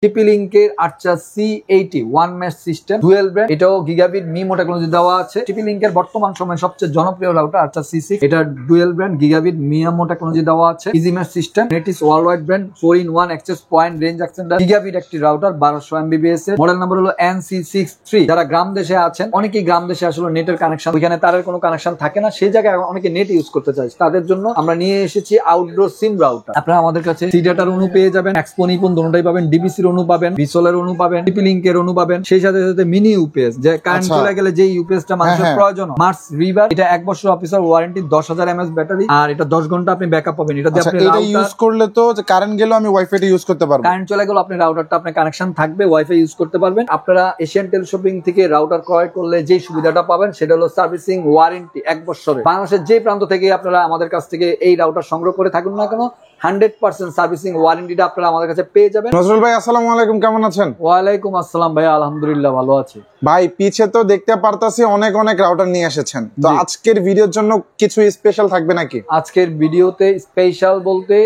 টিপি লিংকের আর্চার C80 one mesh system dual brand, এটাও gigabit MIMO technology দেওয়া আছে। টিপি লিংকের বর্তমান সময়ে সবচেয়ে জনপ্রিয় রাউটার আর্চার C6, এটা dual brand gigabit MIMO technology দেওয়া আছে। Easy mesh system, Netis world wide brand, 4-in-1 access point, range extender, gigabit একটি রাউটার 1200 MBPS এর। মডেল নাম্বার হলো NC63। যারা গ্রাম দেশে আছেন, অনেকেই গ্রাম দেশে আসলে নেটের কানেকশন, ওইখানে তারের কোনো কানেকশন থাকে না, সেই জায়গায় অনেকে নেট ইউজ করতে চায়, তাদের জন্য আমরা নিয়ে এসেছি আউটডোর সিম রাউটার। আপনারা আমাদের কাছে সি ডাটার অনু পেয়ে যাবেন, এক্সপো নিপন দুটোটাই পাবেন, ডিবিসির অনু পাবেন, ভিসোলের অনু পাবেন, টিপি লিংকের অনু পাবেন, সেই সাথে সাথে মিনি ইউপিএস, যে কারেন্ট চলে গেলে যে ইউপিএসটা মানুষের প্রয়োজন, মার্স রিভার, এটা 1 বছর অফিসার ওয়ারেন্টি, 10,000 mAh ব্যাটারি, আর এটা 10 ঘন্টা আপনি ব্যাকআপ পাবেন। এটা দিয়ে আপনি এটা ইউজ করলে তো যে কারেন্ট গেলেও আমি ওয়াইফাইটা ইউজ করতে পারবো, কারেন্ট চলে গেল আপনি রাউটারটা আপনার কানেকশন থাকবে, ওয়াইফাই ইউজ করতে পারবেন। আপনারা এশিয়ান টেলিশপিং থেকে রাউটার ক্রয় করলে যে সুবিধাটা পাবেন সেটা হলো সার্ভিসিং ওয়ারেন্টি 1 বছরের। বাংলাদেশের যে প্রান্ত থেকে আপনারা আমাদের কাছ থেকে এই রাউটার সংগ্রহ করে থাকুন না কেন, 100% সার্ভিসিং ওয়ারেন্টিটা আপনারা আমাদের কাছে পেয়ে যাবেন। নজরুল ভাই আসসালামু আলাইকুম, কেমন আছেন? ওয়ালাইকুম আসসালাম ভাই, আলহামদুলিল্লাহ ভালো আছি ভাই। পিছে তো দেখতে পারতাছি অনেক অনেক রাউটার নিয়ে এসেছেন, তো আজকের ভিডিওর জন্য কিছু স্পেশাল থাকবে নাকি? আজকের ভিডিওতে স্পেশাল বলতে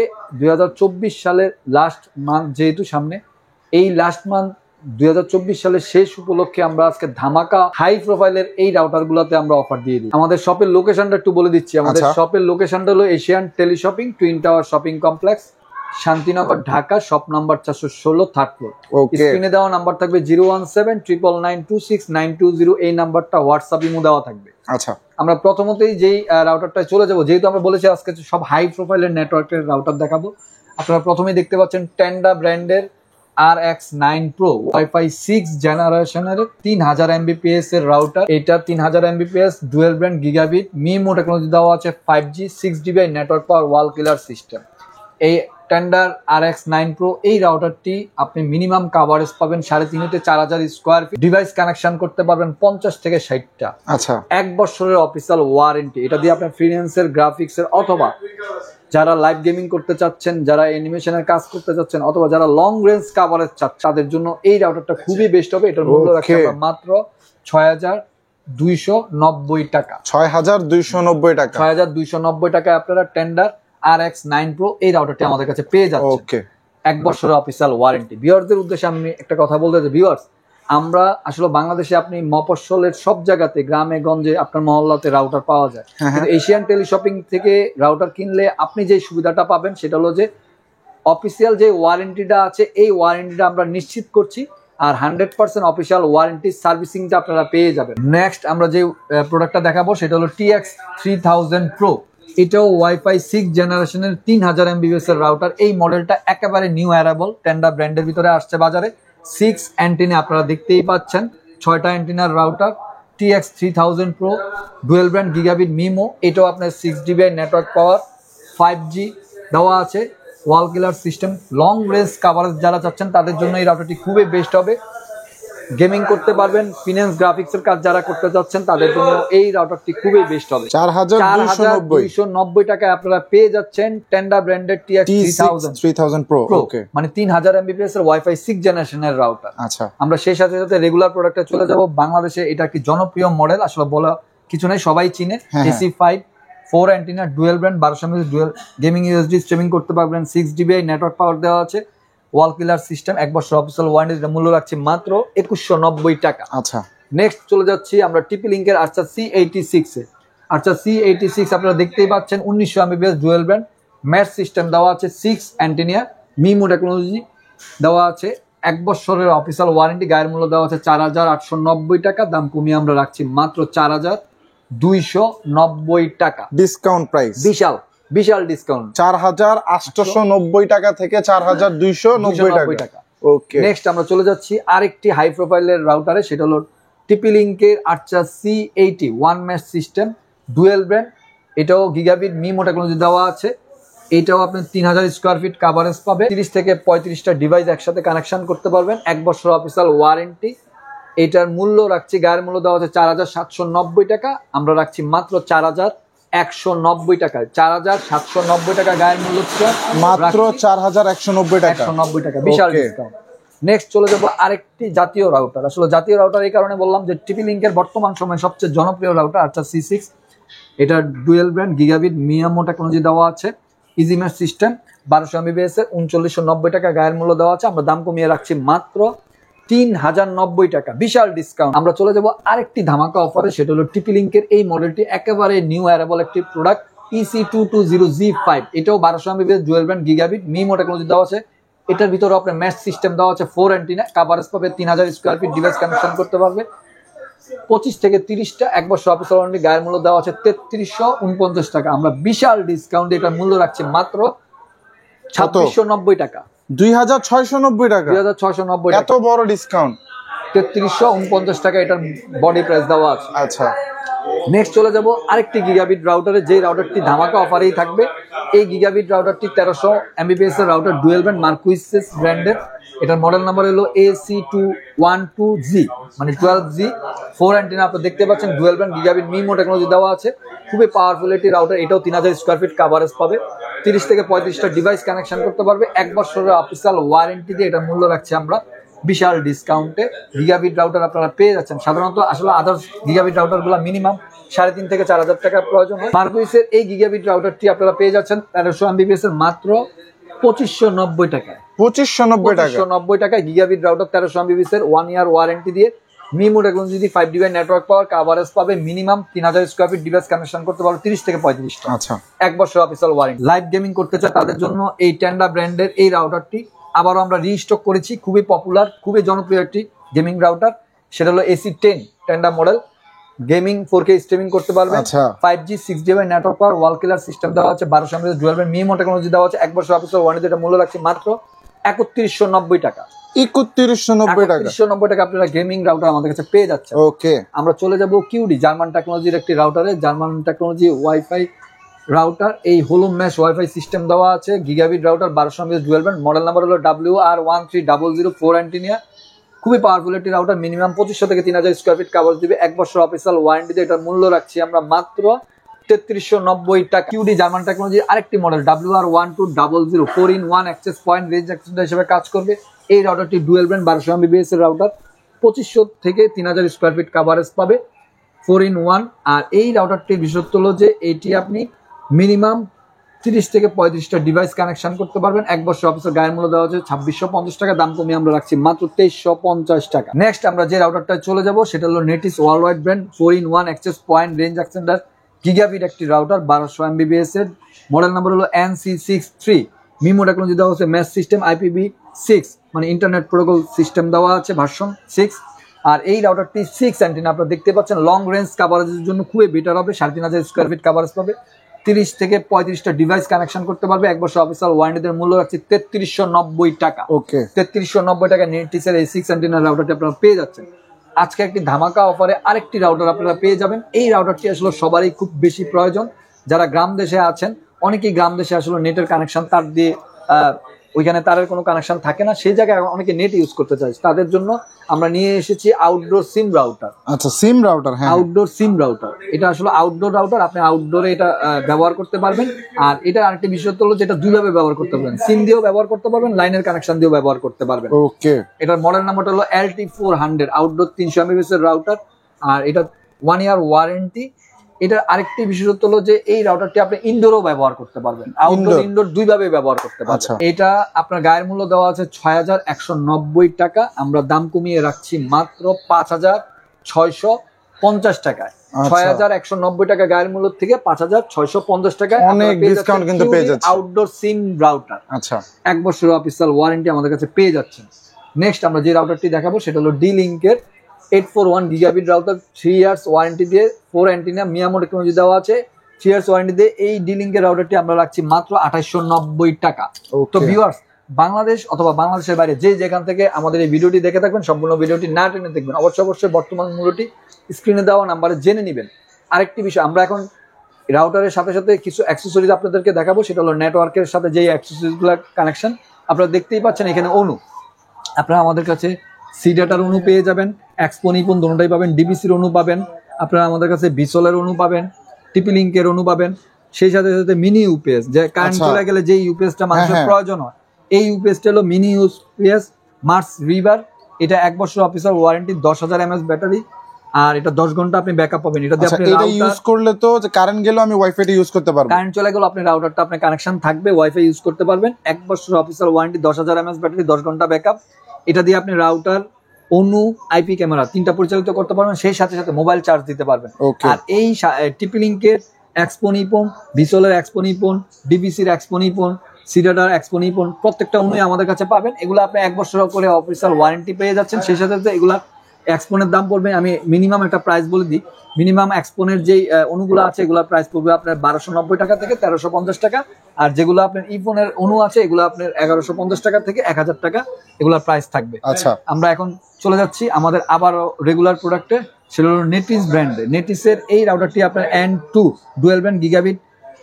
2024 সালের লাস্ট মান্থ যেহেতু সামনে, এই লাস্ট মান্থ 2024 সালের শেষ উপলক্ষে আমরা আজকে ধামাকা হাই প্রোফাইলের এই রাউটার গুলোতে আমরা অফার দিয়ে দিই। আমাদের শপের লোকেশনটা একটু বলে দিচ্ছি। আমাদের শপের লোকেশনটা হলো Asian teleshopping, twin tower shopping complex, Shantinagar, Dhaka, shop number 416, 3rd floor. স্ক্রিনে দেওয়া নাম্বার থাকবে 01799926920, এই নাম্বারটা হোয়াটসঅ্যাপ ইমো দেওয়া থাকবে। আচ্ছা, আমরা প্রথমতেই যেই রাউটারটায় চলে যাব, যেহেতু আমরা বলেছি আজকে সব হাই প্রোফাইলের নেটওয়ার্কের রাউটার দেখাবো। আপনারা প্রথমেই দেখতে পাচ্ছেন টেন্ডা ব্র্যান্ডের RX9 Pro ওয়াইফাই 6 জেনারেশনের 3000 MBPS এর রাউটার। এটা 3000 MBPS dual brand gigabit MIMO technology দেওয়া আছে, 5G 6GB network power wall killer system. এই টেন্ডার RX9 Pro এই রাউটারটি আপনি মিনিমাম কাভারেজ পাবেন 3.5 থেকে 4000 স্কোয়ার ফিট, ডিভাইস কানেকশন করতে পারবেন 50 থেকে 60টা। আচ্ছা, 1 বছরের অফিসিয়াল ওয়ারেন্টি। এটা দিয়ে আপনি ফ্রিল্যান্সের, গ্রাফিক্সের, অথবা যারা লাইভ গেমিং করতে চাচ্ছেন, যারা অ্যানিমেশনের কাজ করতে চাচ্ছেন, অথবা যারা লং রেঞ্জ কাভারেজ চাচ্ছেন, তাদের জন্য এই রাউটারটা খুবই বেস্ট হবে। এটার মূল্য রাখছি মাত্র 6290 টাকা। 6290 টাকা। 6290 টাকায় আপনারা টেন্ডার RX9 Pro এই রাউটারটি আমাদের কাছে পেয়ে যাচ্ছেন। ওকে, 1 বছরের অফিসিয়াল ওয়ারেন্টি। ভিউয়ারদের উদ্দেশ্যে আমি একটা কথা বলতে চাই, ভিউয়ার্স, আমরা আসলে বাংলাদেশে আপনি মফস্বলের সব জায়গাতে, গ্রামে গঞ্জে, আপনার মহল্লাতে রাউটার পাওয়া যায়, কিন্তু এশিয়ান টেলিশপিং থেকে রাউটার কিনলে আপনি যে সুবিধাটা পাবেন সেটা হলো যে অফিসিয়াল যে ওয়ারেন্টিটা আছে, এই ওয়ারেন্টিটা আমরা নিশ্চিত করছি, আর 100% অফিসিয়াল ওয়ারেন্টি সার্ভিসিংটা আপনারা পেয়ে যাবেন। নেক্সট আমরা যে প্রোডাক্টটা দেখাবো সেটা হলো TX3000 Pro। এটাও ওয়াইফাই 6 জেনারেশনের 3000 MBPS এর রাউটার। এই মডেলটা একেবারে নিউ অ্যারাইভাল, টেন্ডা ব্র্যান্ডের ভিতরে আসছে বাজারে। 6 অ্যান্টেনা আপনারা দেখতেই পাচ্ছেন, 6টা অ্যান্টেনার router TX3000 Pro dual brand gigabit MIMO. এটাও আপনার 6GB নেটওয়ার্ক পাওয়ার, 5G দেওয়া আছে, wall killer system. Long range coverage যারা চাচ্ছেন তাদের জন্য এই রাউটারটি খুবই বেস্ট হবে। গেমিং করতে পারবেন, ফিনান্স, গ্রাফিক্সের কাজ যারা করতে চাচ্ছেন তাদের জন্য এই রাউটারটি খুবই বেস্ট হবে। 4290 টাকায় আপনারা পেয়ে যাচ্ছেন টেন্ডা ব্র্যান্ডের TX3000 Pro। ওকে, মানে 3000 MBPS এর ওয়াইফাই 6 জেনারেশনের রাউটার। আচ্ছা, আমরা সেই সাথে সাথে রেগুলার প্রোডাক্টে চলে যাব। বাংলাদেশে এটা একটি জনপ্রিয় মডেল, আসলে বলা কিছু নাই, সবাই চিনে। AC5 4 antenna dual brand, 1200 mAh dual gaming USD streaming করতে পারবেন, 6GB নেটওয়ার্ক পাওয়ার দেওয়া আছে, ওয়াল কিলার সিস্টেম, 1 বছর অফিসিয়াল ওয়ারেন্টি। মূল্য রাখছি মাত্র 2190 টাকা। আচ্ছা, নেক্সট চলে যাচ্ছি আমরা টিপি লিংকের আর্চার C86 এ। আর্চার C86 আপনারা দেখতেই পাচ্ছেন, 1900 MBPS dual brand mash system দেওয়া আছে, 6 অ্যান্টেনা মিমো টেকনোলজি দেওয়া আছে, 1 বছরের অফিসিয়াল ওয়ারেন্টি। গায়ের মূল্য দেওয়া আছে 4890 টাকা, দাম কমিয়ে আমরা রাখছি মাত্র 4290 টাকা। ডিসকাউন্ট প্রাইস, বিশাল ডিসকাউন্ট, 4890 টাকা থেকে 4290 টাকা। ওকে, নেক্সট আমরা চলে যাচ্ছি আরেকটি হাই প্রোফাইলের রাউটারে, সেটা হলো টিপি লিংকের আর্চার C80 one mesh system dual brand. এটাও গিগাবিট মিমো টেকনোলজি দেওয়া আছে। এটাও আপনি 3000 স্কোয়ার ফিট কাভারেজ পাবে, 30 থেকে 35টা ডিভাইস একসাথে কানেকশন করতে পারবেন, 1 বছর অফিসিয়াল ওয়ারেন্টি। এটার মূল্য রাখছি, গায়ের মূল্য দেওয়া আছে 4790 টাকা, আমরা রাখছি মাত্র 4190 টাকায়। 4790 টাকা গায়ের মূল্য, মাত্র 4190 টাকা। বিশাল ডিসকাউন্ট। নেক্সট চলে যাবো আরেকটি জাতীয় রাউটার। আসলে জাতীয় রাউটার এই কারণে বললাম যে টিপি লিংকের বর্তমান সময়ে সবচেয়ে জনপ্রিয় রাউটার আর্চার C6। এটা dual brand gigabit MIMO technology দেওয়া আছে, ইজি ম্যাচ সিস্টেম 1200 MBPS এর 3990 টাকা গায়ের মূল্য দেওয়া আছে, আমরা দাম কমিয়ে রাখছি মাত্র 3090 টাকা, বিশাল ডিসকাউন্ট। আমরা চলে যাব আরেকটি ধামাকা অফারে, সেটা হলো টিপি লিঙ্কের এই মডেলটি একেবারে নিউ অ্যারেবল একটি প্রোডাক্ট EC220Z5। এটাও 1200 MBPS dual band gigabit MIMO technology দেওয়া আছে। এটার ভিতরে আপনার ম্যাচ সিস্টেম দেওয়া আছে, 4 অ্যান্টিনা, কভারেজ পাবে 3000 স্কয়ার ফিট, ডিভাইস কানেকশন করতে পারবে 25 থেকে 30টা, 1 বছর অফিসিয়াল ওয়ারেন্টি। গায়ের মূল্য দেওয়া আছে 3349 টাকা, আমরা বিশাল ডিসকাউন্ট এটার মূল্য রাখছি মাত্র 2690 টাকা, 2690 টাকা, 2690 এত বড় ডিসকাউন্ট। 3349 টাকা এটার বডি প্রাইস দেওয়া আছে। আচ্ছা, নেক্সট চলে যাব আরেকটি গিগাবিট রাউটারে, যে রাউটারটি ধামাকা অফারেই থাকবে। এই গিগাবিট রাউটারটি 1300 MBPS এর রাউটার ডুয়াল ব্যান্ড মার্কুইসেস ব্র্যান্ডের। এটার মডেল নাম্বার হলো AC212Z, মানে 12Z, 4 অ্যান্টেনা আপনি দেখতে পাচ্ছেন, dual band gigabit MIMO technology দেওয়া আছে। খুবই পাওয়ারফুল একটি রাউটার, এটাও 3000 স্কয়ার ফিট কভারেজ পাবে, 30 থেকে 35টা ডিভাইস কানেকশন করতে পারবে, 1 বছরের অফিসিয়াল ওয়ারেন্টি দিয়ে এটার মূল্য রাখছে আমরা বিশাল ডিসকাউন্টে। গিগাবিট রাউটার আপনারা পেয়ে যাচ্ছেন, সাধারণত আসলে আদার্স গিগাবিট রাউটার গুলো মিনিমাম 3500 থেকে 4000 টাকার প্রয়োজন হয়। মার্কুইসের এই গিগাবিট রাউটারটি আপনারা পেয়ে যাচ্ছেন 1300 MBPS এর মাত্র 2590 টাকায়। 2590 টাকায় গিগাবিট রাউটার 1300 MBPS এর 1 ইয়ার ওয়ারেন্টি দিয়ে মিমো টেকনোলজি দিয়ে 5 ডিভাইস নেটওয়ার্ক পাওয়ার, কভারেজ পাবে minimum 3000 square feet, device connection করতে পারবে 30 থেকে 35টা। আচ্ছা, 1 বছর অফিসিয়াল ওয়ারেন্টি। লাইভ গেমিং করতে চায় তাদের জন্য এই টেন্ডা ব্র্যান্ডের এই রাউটারটি আবারও আমরা রিস্টক করেছি, খুবই পপুলার, খুবই জনপ্রিয় একটি গেমিং রাউটার, সেটা হলো AC10 Tenda model. Gaming 4K streaming করতে পারবেন, 5G 6GB network power, wall killer system দেওয়া আছে, 1200 MBPS dual band MIMO technology দেওয়া আছে, 1 বছর অফিসিয়াল ওয়ারেন্টি। এটা মূল্য রাখছে মাত্র 3190 টাকা, 3190 টাকা আপনারা গেমিং রাউটার আমাদের কাছে পেয়ে যাচ্ছেন। ওকে, আমরা চলে যাব কিউডি, জার্মান টেকনোলজির একটি রাউটারে, জার্মান টেকনোলজি ওয়াইফাই রাউটার। এই হোলো মেশ ওয়াইফাই সিস্টেম দেওয়া আছে, gigabit router 1200 MBPS dual band, model number হলো WR1300, 4 অ্যান্টিনা, খুবই পাওয়ারফুল একটি রাউটার, মিনিমাম 2500 থেকে 3000 স্কয়ার ফিট কভারেজ দিবে, 1 বছর অফিসিয়াল ওয়ারেন্টিতে এটার মূল্য রাখছি আমরা মাত্র 3390 টাকা। কিউডি জার্মান টেকনোলজির আরেকটি model WR1200, 4-in-1 access point range extender হিসেবে কাজ করবে। এই রাউটারটি ডুয়াল ব্যান্ড 1200 MBPS এর রাউটার, 2500 থেকে 3000 স্কয়ার ফিট কভারেজ পাবে, 4-in-1। আর এই রাউটারটির বিশেষত্ব হলো যে এটি আপনি মিনিমাম 30 থেকে 35টা ডিভাইস কানেকশন করতে পারবেন, 1 বছর অফিসের গায়ের মূল্য দেওয়া হচ্ছে 2650 টাকা, দাম কমিয়ে আমরা রাখছি মাত্র 2350 টাকা। নেক্সট আমরা যে রাউটারটা চলে যাব সেটা হলো Netis world wide brand, 4-in-1 access point range extender gigabit একটি রাউটার, 1200 MBPS এর, মডেল নাম্বার হলো NC63, মিমো টেকনোলজি দেওয়া হচ্ছে, ম্যাচ সিস্টেম IPv6, মানে ইন্টারনেট প্রোটোকল সিস্টেম দেওয়া আছে ভার্সন 6। আর এই রাউটারটি 6 অ্যান্টিনা আপনারা দেখতে পাচ্ছেন, লং রেঞ্জ কভারেজের জন্য খুবই বেটার হবে, 3500 স্কয়ার ফিট কভারেজ পাবে, 30 থেকে 35টা ডিভাইস কানেকশন করতে পারবে, 1 বছর অফিসিয়াল ওয়ারেন্টির মূল্য রাখছি 3390 টাকা। ওকে, 3390 টাকা নেটিসের এই 6 অ্যান্টিনা রাউটারটি আপনারা পেয়ে যাচ্ছেন। আজকে একটি ধামাকা অফারে আরেকটি রাউটার আপনারা পেয়ে যাবেন। এই রাউটারটি আসলে সবারই খুব বেশি প্রয়োজন, যারা গ্রাম দেশে আছেন, অনেকেই গ্রাম দেশে আসলে নেটের কানেকশন তার দিয়ে ওইখানে তারের কোনো কানেকশন থাকে না, সেই জায়গায় অনেকে নেট ইউজ করতে চায়, তাদের জন্য আমরা নিয়ে এসেছি আউটডোর সিম রাউটার। আচ্ছা, সিম রাউটার, হ্যাঁ, আউটডোর সিম রাউটার, এটা আসলে আউটডোর রাউটার, আপনি আউটডোরে এটা ব্যবহার করতে পারবেন। আর এটা আরেকটি বিশেষত্ব হলো যেটা দুইভাবে ব্যবহার করতে পারবেন, সিম দিয়েও ব্যবহার করতে পারবেন, লাইনের কানেকশন দিয়েও ব্যবহার করতে পারবেন। ওকে, এটার মডেল নাম্বারটা হলো LT400, আউটডোর 300 MBPS এর রাউটার, আর এটা 1 ইয়ার ওয়ারেন্টি। এটার আরেকটি বিশেষত্ব হলো যে এই রাউটারটি আপনি ইনডোরও ব্যবহার করতে পারবেন, আউটডোর ইনডোর দুইভাবে ব্যবহার করতে পারবেন। এটা আপনার গায়ের মূল্য দেওয়া আছে 6190 টাকা, আমরা দাম কমিয়ে রাখছি মাত্র 5650 টাকায়। 6190 টাকা গায়ের মূল্য থেকে 5650 টাকায় অনেক ডিসকাউন্ট কিন্তু পেয়ে যাচ্ছেন। আউটডোর সিম রাউটার, আচ্ছা, 1 বছর অফিসিয়াল ওয়ারেন্টি আমাদের কাছে পেয়ে যাচ্ছেন। নেক্সট আমরা যে রাউটারটি দেখাবো সেটা হলো D-Link-এর 841 গিগাবিট রাউটার, 3 ইয়ার্স ওয়ারেন্টি দিয়ে, 4 অ্যান্টিনা, মিয়ামো টেকনোলজি দেওয়া আছে, 3 ইয়ার্স ওয়ারেন্টি দিয়ে এই D-Link-এর রাউটারটি আমরা রাখছি মাত্র 2890 টাকা। তো ভিউয়ার্স, বাংলাদেশ অথবা বাংলাদেশের বাইরে যে যেখান থেকে আমাদের এই ভিডিওটি দেখে থাকবেন, সম্পূর্ণ ভিডিওটি না টেনে দেখবেন, অবশ্যই বর্তমান মূল্যটি স্ক্রিনে দেওয়া নাম্বারে জেনে নেবেন। আরেকটি বিষয়, আমরা এখন রাউটারের সাথে সাথে কিছু অ্যাক্সেসরিজ আপনাদেরকে দেখাবো, সেটা হলো নেটওয়ার্কের সাথে যে অ্যাক্সেসরিজগুলো কানেকশন আপনারা দেখতেই পাচ্ছেন। এখানে অনু, আপনারা আমাদের কাছে সি ডাটার অনু পেয়ে যাবেন, এক্সপো নিপন দুটোটাই পাবেন, ডিবিসির অনু পাবেন, আপনারা আমাদের কাছে বিসলের অনু পাবেন, টিপি লিঙ্কের অনু পাবেন, সেই সাথে সাথে মিনি ইউপিএস, যে কারেন্ট চলে গেলে যে ইউপিএসটা মানুষের প্রয়োজন হয়, এই ইউপিএসটা হলো মিনি ইউপিএস মার্স রিভার। এটা 1 বছর অফিসিয়াল ওয়ারেন্টি, 10,000 mAh ব্যাটারি, আর এটা 10 ঘন্টা আপনি ব্যাকআপ পাবেন। এটা দিয়ে আচ্ছা, আপনি এটা ইউজ করলে তো যে কারেন্ট গেলেও আমি ওয়াইফাইটা ইউজ করতে পারবো? কারেন্ট চলে গেল আপনি রাউটারটা আপনার কানেকশন থাকবে, ওয়াইফাই ইউজ করতে পারবেন। 1 বছর অফিসিয়াল ওয়ারেন্টি, 10,000 mAh ব্যাটারি, 10 ঘন্টা ব্যাকআপ। এটা দিয়ে আপনি রাউটার, অনু, আইপি ক্যামেরা 3টা পরিচালিত করতে পারবেন, সেই সাথে সাথে মোবাইল চার্জ দিতে পারবেন। আর এই টিপি লিংকের এক্সপো নিপন, ভিসোলের এক্সপো নিপন, ডিবিসির এক্সপো নিপন, সিডাডার এক্সপো নিপন, প্রত্যেকটা অনুই আমাদের কাছে পাবেন। এগুলো আপনি 1 বছর করে অফিসিয়াল ওয়ারেন্টি পেয়ে যাচ্ছেন। সেই সাথে সাথে এগুলা এক্সপোনের দাম পড়বে, আমি মিনিমাম একটা প্রাইস বলে দিই, মিনিমাম এক্সপোনের যেই অনুগুলো আছে এগুলোর প্রাইস পড়বে আপনার 1290 টাকা থেকে 1350 টাকা। আর যেগুলো আপনার ইফোনের অনু আছে এগুলো আপনার 1150 টাকা থেকে 1000 টাকা এগুলোর প্রাইস থাকবে। আচ্ছা, আমরা এখন চলে যাচ্ছি আমাদের আবারও রেগুলার প্রোডাক্টে, সেটা হলো নেটিস ব্র্যান্ডে। নেটিসের এই রাউটারটি আপনার N2 dual band gigabit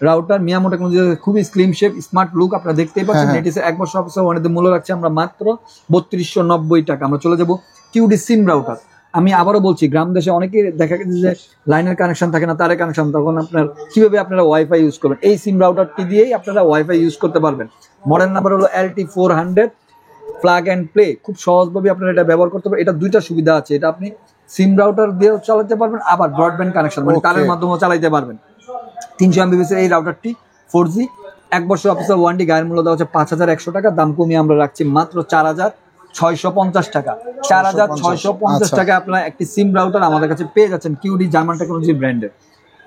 router, MIMO technology, খুবই স্লিম শেপ, স্মার্ট লুক, আপনারা দেখতেই পাচ্ছেন। নেটিসের 1 বছর অফিসিয়াল ওয়ারেন্টি মূল্য রাখছি আমরা মাত্র 3290 টাকা। আমরা চলে যাব কিউডি সিম রাউটার। আমি আবারও বলছি, গ্রাম দেশে অনেকেই দেখা গেছে যে লাইনের কানেকশন থাকে না, তারের কানেকশন, তখন আপনার কিভাবে আপনারা ওয়াইফাই ইউজ করবেন, এই সিম রাউটারটি দিয়েই আপনারা ওয়াইফাই ইউজ করতে পারবেন। মডেল নাম্বার হলো LT400, প্লাগ অ্যান্ড প্লে। খুব সহজভাবে আপনারা এটা ব্যবহার করতে পারবেন। এটা 2টা সুবিধা আছে, এটা আপনি সিম রাউটার দিয়েও চালাতে পারবেন, আবার ব্রডব্যান্ড কানেকশন মানে তারের মাধ্যমেও চালাতে পারবেন। 300 MBPS এই রাউটারটি 4G, 1 বছর অফিসিয়াল ওয়ারেন্টি, গায়ের মূল্য দেওয়া হচ্ছে 5100 টাকা। দাম কমিয়ে আমরা রাখছি মাত্র 4650 টাকা। 4650 টাকা আপনারা একটি সিম রাউটার আমাদের কাছে পেয়ে যাচ্ছেন কিউডি জার্মান টেকনোলজি ব্র্যান্ডের।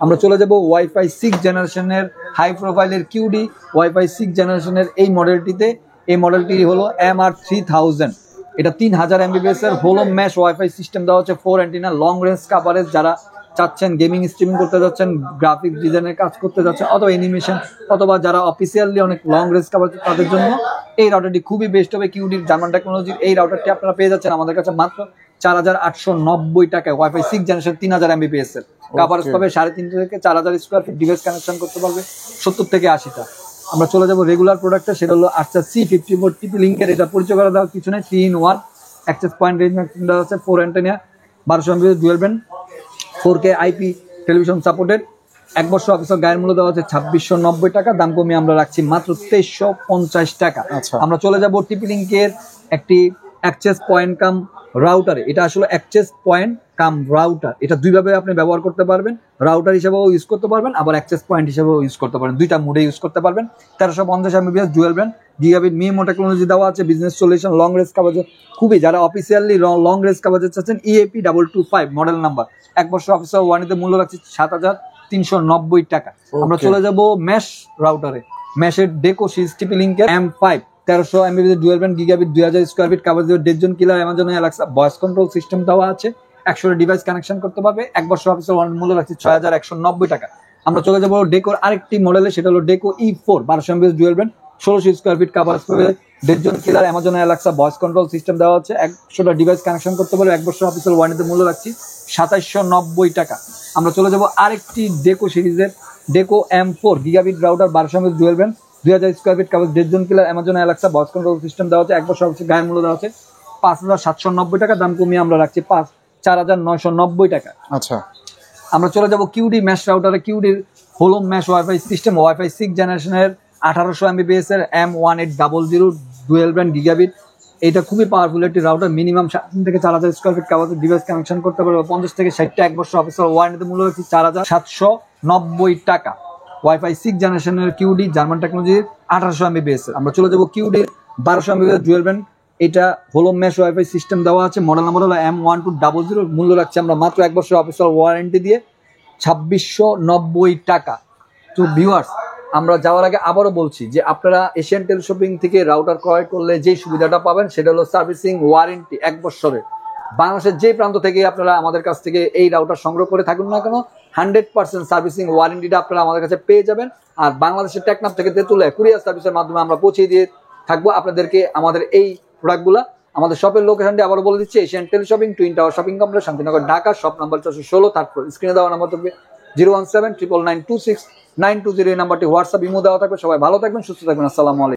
আমরা চলে যাব ওয়াইফাই 6 জেনারেশনের হাই প্রোফাইলের কিউডি ওয়াইফাই 6 জেনারেশনের এই মডেলটিতে। এই মডেলটি হলো MR3000। এটা 3000 MBPS এর হোলো ম্যাশ ওয়াইফাই সিস্টেম দেওয়া হচ্ছে, 4 অ্যান্টেনা, লং রেঞ্জ কাভারেজ। যারা চাচ্ছেন গেমিং স্ট্রিমিং করতে যাচ্ছেন, গ্রাফিক্স ডিজাইনের কাজ করতে যাচ্ছেন, অথবা অ্যানিমেশন, অথবা যারা অফিসিয়ালি অনেক লং রেঞ্জ কাভার, তাদের জন্য এই রাউটারটি খুবই বেস্ট হবে। কিউডির জার্মান টেকনোলজির এই রাউটারটি আপনারা পেয়ে যাচ্ছেন আমাদের কাছে মাত্র 4890 টাকায়। ওয়াইফাই 6 জেনারেশন 3000 MBPS এর কাভারেজ পাবে, 3.5 থেকে 4000 স্কোয়ার ফিট ডিভাইস কানেকশন করতে পারবে 70 থেকে 80টা। আমরা চলে যাব রেগুলার প্রোডাক্টে, সেটা হলো আর্চার C54 টিপি লিংকের। এটা পরিচয় করা দেওয়ার কিছু নেই, 3-in-1 অ্যাক্সেস পয়েন্ট রেঞ্জ আছে, 4 antenna, 1200 MBPS dual band, 4K IP television supported. 1 বছর অফিসিয়াল গায়ের মূল্য দেওয়া হচ্ছে 2690 টাকা। দাম কমিয়ে আমরা রাখছি মাত্র 2350 টাকা। আমরা চলে যাব টিপি লিংকের একটি অ্যাক্সেস পয়েন্ট কাম রাউটারে। এটা আসলে অ্যাক্সেস পয়েন্ট কাম রাউটার, এটা দুইভাবে আপনি ব্যবহার করতে পারবেন। রাউটার হিসেবেও ইউজ করতে পারবেন, আবার অ্যাক্সেস পয়েন্ট হিসেবেও ইউজ করতে পারবেন, 2টা মোডে ইউজ করতে পারবেন। 1350 MBPS dual band gigabit মিয়ামো technology দেওয়া আছে, business solution, long range coverage. খুবই যারা অফিসিয়ালি লং রেঞ্জ কাভারেজ চাচ্ছেন, EAP225 মডেল নাম্বার। 1 বছর অফিসিয়াল ওয়ারেন্টিতে মূল্য রাখছি 7390 টাকা। আমরা চলে যাব ম্যাশ রাউটারে। ম্যাশের ডেকো সিরিজ টিপি লিংকের M5 1300 MBPS dual band gigabit, 2000 square feet coverage, 1.5 জন killer, Amazon Alexa voice control system দেওয়া আছে, 100 ডিভাইস কানেকশন করতে পারবে। 1 বছর অফিসিয়াল ওয়ারেন্টি মূল্য রাখছি 6190 টাকা। আমরা চলে যাব ডেকোর আরেকটি মডেলে, সেটা হলো Deco E4 1200 MBPS dual band, 1600 square feet coverage পাবে, 1.5 জন killer, Amazon Alexa voice control system দেওয়া হচ্ছে, 100টা ডিভাইস কানেকশন করতে পারবে। 1 বছর অফিসিয়াল ওয়ারেন্টিতে মূল্য রাখছি 2790 টাকা। আমরা চলে যাব আরেকটি ডেকো সিরিজের Deco M4 gigabit router, 1200 MBPS dual band, 2000 square feet coverage, 1.5 জন killer, Amazon Alexa voice control system দেওয়া হচ্ছে। 1 বছর অফিসিয়াল গায়ের মূল্য দেওয়া হচ্ছে 5790 টাকা। দাম কমিয়ে আমরা রাখছি 4990 টাকা। আচ্ছা, আমরা চলে যাব কিউডি ম্যাশ রাউটারে। কিউডির হোলো ম্যাশ ওয়াইফাই সিস্টেম, ওয়াইফাই 6 জেনারেশনের 1800 MBPS এর M1800 ডুয়েল ব্যান্ড গিগাবিট। এটা খুবই পাওয়ারফুল একটি রাউটার, মিনিমাম 3 থেকে 4000 square feet coverage device connection করতে পারবে, 50 থেকে 60টা। 1 বছর অফিসিয়াল ওয়ারেন্টিতে মূল্য রাখছি 4790 টাকা। ওয়াইফাই 6 জেনারেশনের কিউডি জার্মান টেকনোলজির 1800 MBPS এর। আমরা চলে যাব কিউডির 1200 MBPS ডুয়েল ব্যান্ড। এটা হোলো ম্যাশ ওয়াইফাই সিস্টেম দেওয়া আছে, মডেল নাম্বার হলো M1200, মূল্য রাখছি আমরা মাত্র 1 বছর অফিসিয়াল ওয়ারেন্টি দিয়ে 2690 টাকা। তো ভিউয়ার্স, আমরা যাওয়ার আগে আবারও বলছি যে আপনারা এশিয়ান টেলিশপিং থেকে রাউটার ক্রয় করলে যে সুবিধাটা পাবেন সেটা হলো সার্ভিসিং ওয়ারেন্টি 1 বছরের। বাংলাদেশের যে প্রান্ত থেকে আপনারা আমাদের কাছ থেকে এই রাউটার সংগ্রহ করে থাকুন না কেন, 100% সার্ভিসিং ওয়ারেন্টিটা আপনারা আমাদের কাছে পেয়ে যাবেন। আর বাংলাদেশের টেকনাফ থেকে তেতুলে কুরিয়ার সার্ভিসের মাধ্যমে আমরা পৌঁছে দিয়ে থাকবো আপনাদেরকে আমাদের এই প্রোডাক্টগুলো। আমাদের শপের লোকেশনটি আবারও বলে দিচ্ছি, Asian teleshopping, twin tower shopping complex, Shantinagar, Dhaka. Shop number 416। তারপর স্ক্রিনে দেওয়া নাম্বার থাকবে 017 99926 920। এই নাম্বারটি হোয়াটসঅ্যাপ ইমো দেওয়া থাকবে। সবাই ভালো থাকবেন, সুস্থ থাকবেন। আসসালামু আলাইকুম।